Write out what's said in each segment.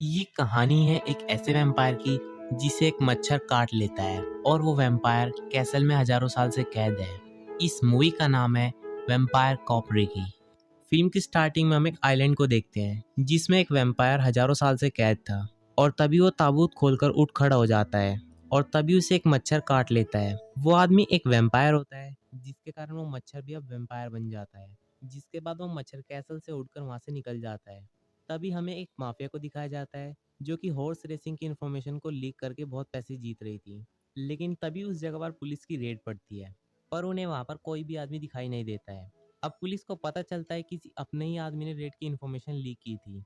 ये कहानी है एक ऐसे वैम्पायर की जिसे एक मच्छर काट लेता है और वो वैम्पायर कैसल में हजारों साल से कैद है। इस मूवी का नाम है वैम्पायर कॉपरेकी। फिल्म की स्टार्टिंग में हम एक आइलैंड को देखते हैं जिसमें एक वैम्पायर हजारों साल से कैद था और तभी वो ताबूत खोलकर उठ खड़ा हो जाता है और तभी उसे एक मच्छर काट लेता है। वो आदमी एक वैम्पायर होता है जिसके कारण वो मच्छर भी अब वैम्पायर बन जाता है। जिसके बाद वो मच्छर कैसल से उड़कर वहां से निकल जाता है। तभी हमें एक माफिया को दिखाया जाता है जो कि हॉर्स रेसिंग की इन्फॉर्मेशन को लीक करके बहुत पैसे जीत रही थी। लेकिन तभी उस जगह पर पुलिस की रेड पड़ती है पर उन्हें वहां पर कोई भी आदमी दिखाई नहीं देता है। अब पुलिस को पता चलता है किसी अपने ही आदमी ने रेड की इन्फॉर्मेशन लीक की थी।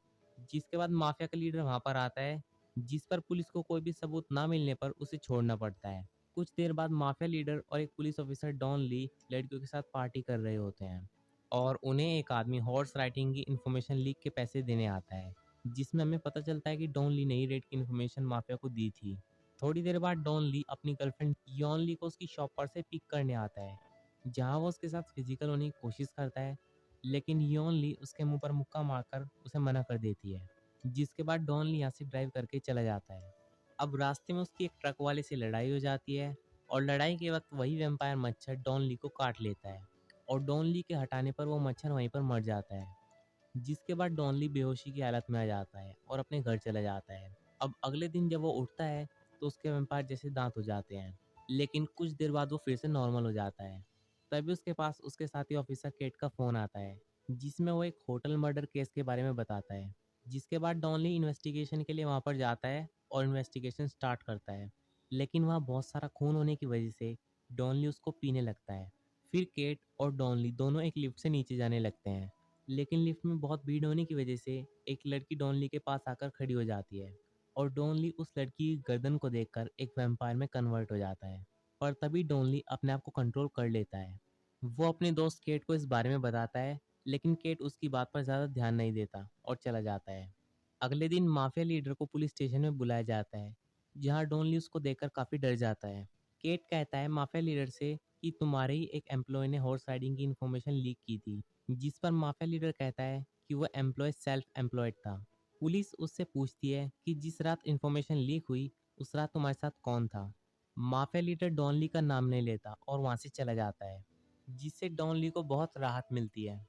जिसके बाद माफिया का लीडर वहां पर आता है जिस पर पुलिस को कोई भी सबूत ना मिलने पर उसे छोड़ना पड़ता है। कुछ देर बाद माफिया लीडर और एक पुलिस ऑफिसर डॉन ली लड़कियों के साथ पार्टी कर रहे होते हैं और उन्हें एक आदमी हॉर्स राइडिंग की इन्फॉर्मेशन लीक के पैसे देने आता है। जिसमें हमें पता चलता है कि डॉन ली ने ही रेड की इन्फॉर्मेशन माफिया को दी थी। थोड़ी देर बाद डॉन ली अपनी गर्लफ्रेंड यॉन ली को उसकी शॉप पर से पिक करने आता है जहां वो उसके साथ फिजिकल होने की कोशिश करता है। लेकिन यॉन ली उसके मुंह पर मुक्का मारकर उसे मना कर देती है। जिसके बाद डॉन ली यहाँ से ड्राइव करके चला जाता है। अब रास्ते में उसकी एक ट्रक वाले से लड़ाई हो जाती है और लड़ाई के वक्त वही वैम्पायर मच्छर डॉन ली को काट लेता है और डॉन ली के हटाने पर वो मच्छर वहीं पर मर जाता है। जिसके बाद डॉन ली बेहोशी की हालत में आ जाता है और अपने घर चला जाता है। अब अगले दिन जब वो उठता है तो उसके वैम्पायर जैसे दांत हो जाते हैं लेकिन कुछ देर बाद वो फिर से नॉर्मल हो जाता है। तभी उसके पास उसके साथी ऑफिसर केट का फोन आता है जिसमें वो एक होटल मर्डर केस के बारे में बताता है। जिसके बाद डॉनली इन्वेस्टिगेशन के लिए वहां पर जाता है और इन्वेस्टिगेशन स्टार्ट करता है। लेकिन वहाँ बहुत सारा खून होने की वजह से डॉनली उसको पीने लगता है। फिर केट और डॉनली दोनों एक लिफ्ट से नीचे जाने लगते हैं। लेकिन लिफ्ट में बहुत भीड़ होने की वजह से एक लड़की डॉनली के पास आकर खड़ी हो जाती है और डॉनली उस लड़की की गर्दन को देखकर एक वैम्पायर में कन्वर्ट हो जाता है। पर तभी डॉनली अपने आप को कंट्रोल कर लेता है। वो अपने दोस्त केट को इस बारे में बताता है लेकिन केट उसकी बात पर ज़्यादा ध्यान नहीं देता और चला जाता है। अगले दिन माफिया लीडर को पुलिस स्टेशन में बुलाया जाता है जहाँ डॉनली उसको देखकर काफ़ी डर जाता है। केट कहता है माफिया लीडर से कि तुम्हारे ही एक एम्प्लॉय ने हॉर्स राइडिंग की इन्फॉर्मेशन लीक की थी। जिस पर माफिया लीडर कहता है कि वह एम्प्लॉय सेल्फ एम्प्लॉयड था। पुलिस उससे पूछती है कि जिस रात इन्फॉर्मेशन लीक हुई उस रात तुम्हारे साथ कौन था। माफिया लीडर डॉनली का नाम नहीं लेता और वहां से चला जाता है जिससे डॉनली को बहुत राहत मिलती है।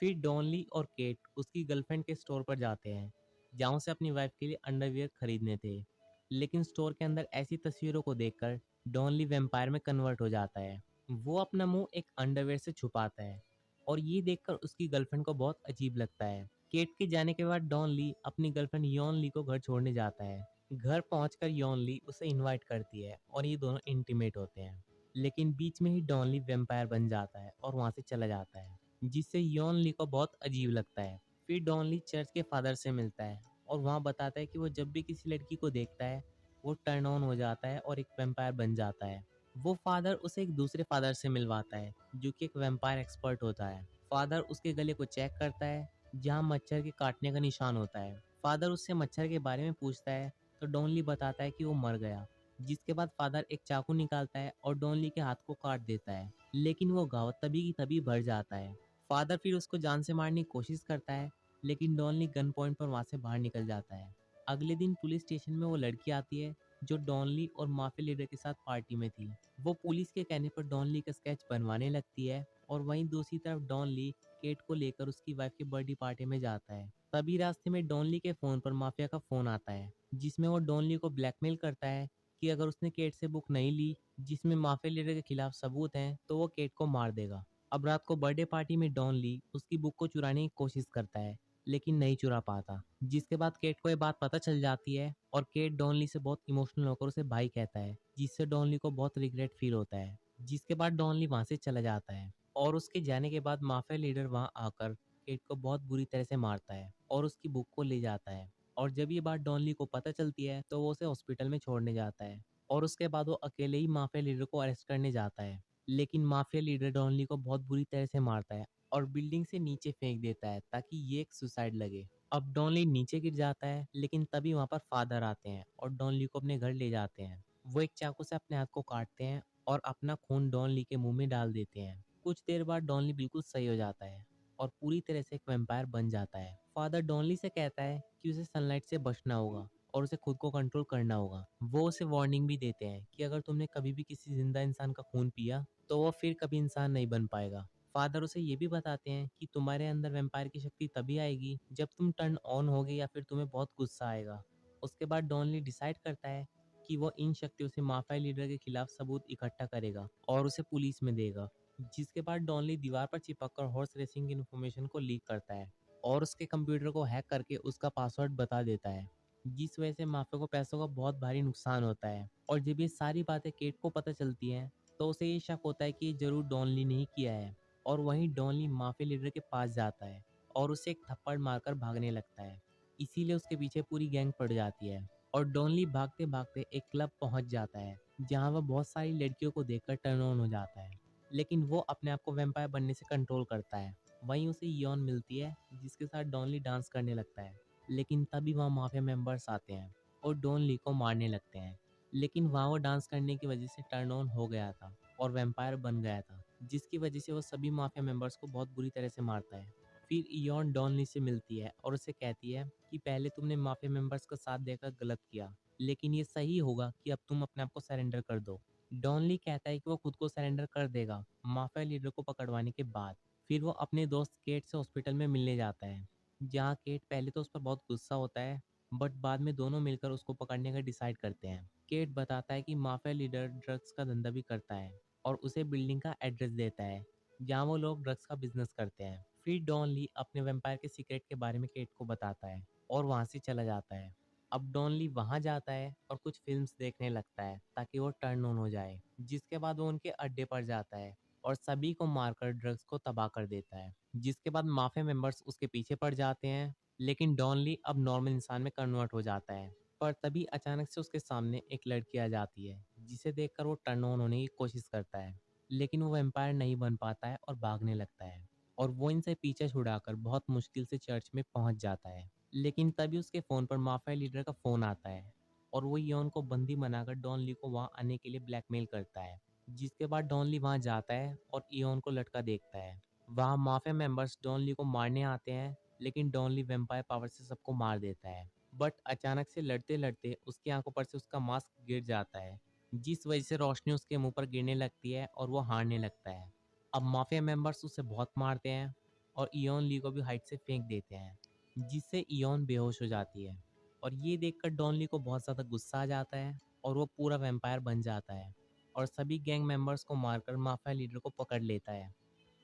फिर डॉनली और केट उसकी गर्लफ्रेंड के स्टोर पर जाते हैं जहाँ उसे अपनी वाइफ के लिए अंडरवियर खरीदने थे। लेकिन स्टोर के अंदर ऐसी तस्वीरों को देखकर डॉनली वैम्पायर में कन्वर्ट हो जाता है। वो अपना मुंह एक अंडरवेयर से छुपाता है और ये देखकर उसकी गर्लफ्रेंड को बहुत अजीब लगता है। केट के जाने के बाद डॉन ली अपनी गर्लफ्रेंड यॉन ली को घर छोड़ने जाता है। घर पहुंचकर यॉन ली उसे इनवाइट करती है और ये दोनों इंटीमेट होते हैं। लेकिन बीच में ही डॉन ली वेम्पायर बन जाता है और वहां से चला जाता है जिससे यॉन ली को बहुत अजीब लगता है। फिर डॉन ली चर्च के फादर से मिलता है और वहाँ बताता है कि वो जब भी किसी लड़की को देखता है वो टर्न ऑन हो जाता है और एक वेम्पायर बन जाता है। वो फादर उसे एक दूसरे फादर से मिलवाता है जो कि एक वेम्पायर एक्सपर्ट होता है। फादर उसके गले को चेक करता है जहाँ मच्छर के काटने का निशान होता है। फादर उससे मच्छर के बारे में पूछता है तो डॉनली बताता है कि वो मर गया। जिसके बाद फादर एक चाकू निकालता है और डॉनली के हाथ को काट देता है लेकिन वो घाव तभी की तभी भर जाता है। फादर फिर उसको जान से मारने की कोशिश करता है लेकिन डॉनली गन पॉइंट पर वहां से बाहर निकल जाता है। अगले दिन पुलिस स्टेशन में वो लड़की आती है जो डॉनली और माफिया लीडर के साथ पार्टी में थी। वो पुलिस के कहने पर डॉनली का स्केच बनवाने लगती है और वहीं दूसरी तरफ डॉनली केट को लेकर उसकी वाइफ की बर्थडे पार्टी में जाता है। तभी रास्ते में डॉनली के फोन पर माफिया का फोन आता है जिसमें वो डॉनली को ब्लैकमेल करता है कि अगर उसने केट से बुक नहीं ली जिसमें माफिया लीडर के खिलाफ सबूत हैं तो वो केट को मार देगा। अब रात को बर्थडे पार्टी में डॉनली उसकी बुक को चुराने की कोशिश करता है लेकिन नहीं चुरा पाता। जिसके बाद केट को ये बात पता चल जाती है और केट डॉनली से बहुत इमोशनल होकर उसे भाई कहता है जिससे डॉनली को बहुत रिग्रेट फील होता है। जिसके बाद डॉनली वहां से चला जाता है और उसके जाने के बाद माफिया लीडर वहां आकर केट को बहुत बुरी तरह से मारता है और उसकी बुक को ले जाता है। और जब ये बात डॉनली को पता चलती है तो वो उसे हॉस्पिटल में छोड़ने जाता है और उसके बाद वो अकेले ही माफिया लीडर को अरेस्ट करने जाता है। लेकिन माफिया लीडर डॉनली को बहुत बुरी तरह से मारता है और बिल्डिंग से नीचे फेंक देता है ताकि ये एक सुसाइड लगे। अब डॉनली नीचे गिर जाता है लेकिन तभी वहां पर फादर आते हैं और डॉनली को अपने घर ले जाते हैं। वो एक चाकू से अपने हाथ को काटते हैं और अपना खून डॉनली के मुंह में डाल देते हैं। कुछ देर बाद डॉनली बिल्कुल सही हो जाता है और पूरी तरह से एक वैम्पायर बन जाता है। फादर डॉनली से कहता है कि उसे सनलाइट से बचना होगा और उसे खुद को कंट्रोल करना होगा। वो उसे वार्निंग भी देते हैं कि अगर तुमने कभी भी किसी जिंदा इंसान का खून पिया तो वो फिर कभी इंसान नहीं बन पाएगा। फादर उसे ये भी बताते हैं कि तुम्हारे अंदर वैम्पायर की शक्ति तभी आएगी जब तुम टर्न ऑन होगे या फिर तुम्हें बहुत गुस्सा आएगा। उसके बाद डॉनली डिसाइड करता है कि वो इन शक्तियों से माफिया लीडर के खिलाफ सबूत इकट्ठा करेगा और उसे पुलिस में देगा। जिसके बाद डॉनली दीवार पर चिपककर हॉर्स रेसिंग की इन्फॉर्मेशन को लीक करता है और उसके कंप्यूटर को हैक करके उसका पासवर्ड बता देता है, जिस वजह से माफिया को पैसों का बहुत भारी नुकसान होता है। और जब ये सारी बातें केट को पता चलती हैं तो उसे ये शक होता है कि ये जरूर डॉनली ने ही किया है। और वहीं डॉनली माफिया लीडर के पास जाता है और उसे एक थप्पड़ मारकर भागने लगता है। इसीलिए उसके पीछे पूरी गैंग पड़ जाती है और डॉनली भागते भागते एक क्लब पहुंच जाता है जहां वह बहुत सारी लड़कियों को देखकर टर्न ऑन हो जाता है, लेकिन वो अपने आप को वैम्पायर बनने से कंट्रोल करता है। वहीं उसे यॉन मिलती है जिसके साथ डॉनली डांस करने लगता है, लेकिन तभी वहाँ माफिया मेंबर्स आते हैं और डॉनली को मारने लगते हैं। लेकिन वहाँ वो डांस करने की वजह से टर्न ऑन हो गया था और वैम्पायर बन गया था, जिसकी वजह से वो सभी माफिया मेंबर्स को बहुत बुरी तरह से मारता है। फिर इयॉन डॉनली से मिलती है और उसे कहती है कि पहले तुमने माफिया मेंबर्स का साथ देकर गलत किया, लेकिन ये सही होगा कि अब तुम अपने आप को सरेंडर कर दो। डॉनली कहता है कि वो खुद को सरेंडर कर देगा माफिया लीडर को पकड़वाने के बाद। फिर वो अपने दोस्त केट से हॉस्पिटल में मिलने जाता है, जहाँ केट पहले तो उस पर बहुत गुस्सा होता है, बट बाद में दोनों मिलकर उसको पकड़ने का डिसाइड करते हैं। केट बताता है कि माफिया लीडर ड्रग्स का धंधा भी करता है और उसे बिल्डिंग का एड्रेस देता है जहाँ वो लोग ड्रग्स का बिजनेस करते हैं। फिर डॉन ली अपने वैम्पायर के सीक्रेट के बारे में केट को बताता है और वहाँ से चला जाता है। अब डॉन ली वहाँ जाता है और कुछ फिल्म्स देखने लगता है ताकि वो टर्न ऑन हो जाए, जिसके बाद वो उनके अड्डे पर जाता है और सभी को मारकर ड्रग्स को तबाह कर देता है। जिसके बाद माफिया मेंबर्स उसके पीछे पड़ जाते हैं, लेकिन डॉनली अब नॉर्मल इंसान में कन्वर्ट हो जाता है। पर तभी अचानक से उसके सामने एक लड़की आ जाती है जिसे देखकर वो टर्न ऑन होने की कोशिश करता है, लेकिन वो वैम्पायर नहीं बन पाता है और भागने लगता है। और वो इनसे पीछे छुड़ाकर बहुत मुश्किल से चर्च में पहुंच जाता है। लेकिन तभी उसके फ़ोन पर माफिया लीडर का फ़ोन आता है और वो यॉन को बंदी बनाकर डॉनली को वहां आने के लिए ब्लैकमेल करता है। जिसके बाद डॉनली वहां जाता है और इयोन को लटका देखता है। वहां माफिया मेंबर्स डॉनली को मारने आते हैं, लेकिन डॉनली वैम्पायर पावर से सबको मार देता है। बट अचानक से लड़ते लड़ते उसकी आंखों पर से उसका मास्क गिर जाता है, जिस वजह से रोशनी उसके मुंह पर गिरने लगती है और वो हारने लगता है। अब माफिया मेंबर्स उसे बहुत मारते हैं और इयोन ली को भी हाइट से फेंक देते हैं, जिससे इयोन बेहोश हो जाती है। और ये देखकर डॉनली को बहुत ज़्यादा गुस्सा आ जाता है और वो पूरा वैम्पायर बन जाता है और सभी गैंग मेंबर्स को मारकर माफिया लीडर को पकड़ लेता है।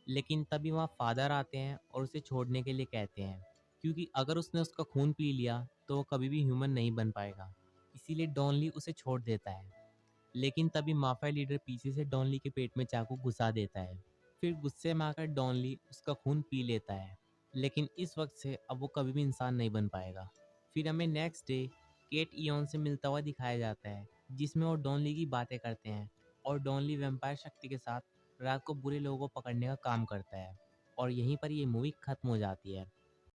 लेकिन तभी वहाँ फादर आते हैं और उसे छोड़ने के लिए कहते हैं, क्योंकि अगर उसने उसका खून पी लिया तो वो कभी भी ह्यूमन नहीं बन पाएगा। इसीलिए डॉनली उसे छोड़ देता है। लेकिन तभी माफिया लीडर पीछे से डॉनली के पेट में चाकू घुसा देता है। फिर गुस्से में आकर डॉनली उसका खून पी लेता है, लेकिन इस वक्त से अब वो कभी भी इंसान नहीं बन पाएगा। फिर हमें नेक्स्ट डे केट इयोन से मिलता हुआ दिखाया जाता है, जिसमें वो डॉनली की बातें करते हैं और डॉनली वैम्पायर शक्ति के साथ रात को बुरे लोगों को पकड़ने का काम करता है। और यहीं पर ये मूवी खत्म हो जाती है।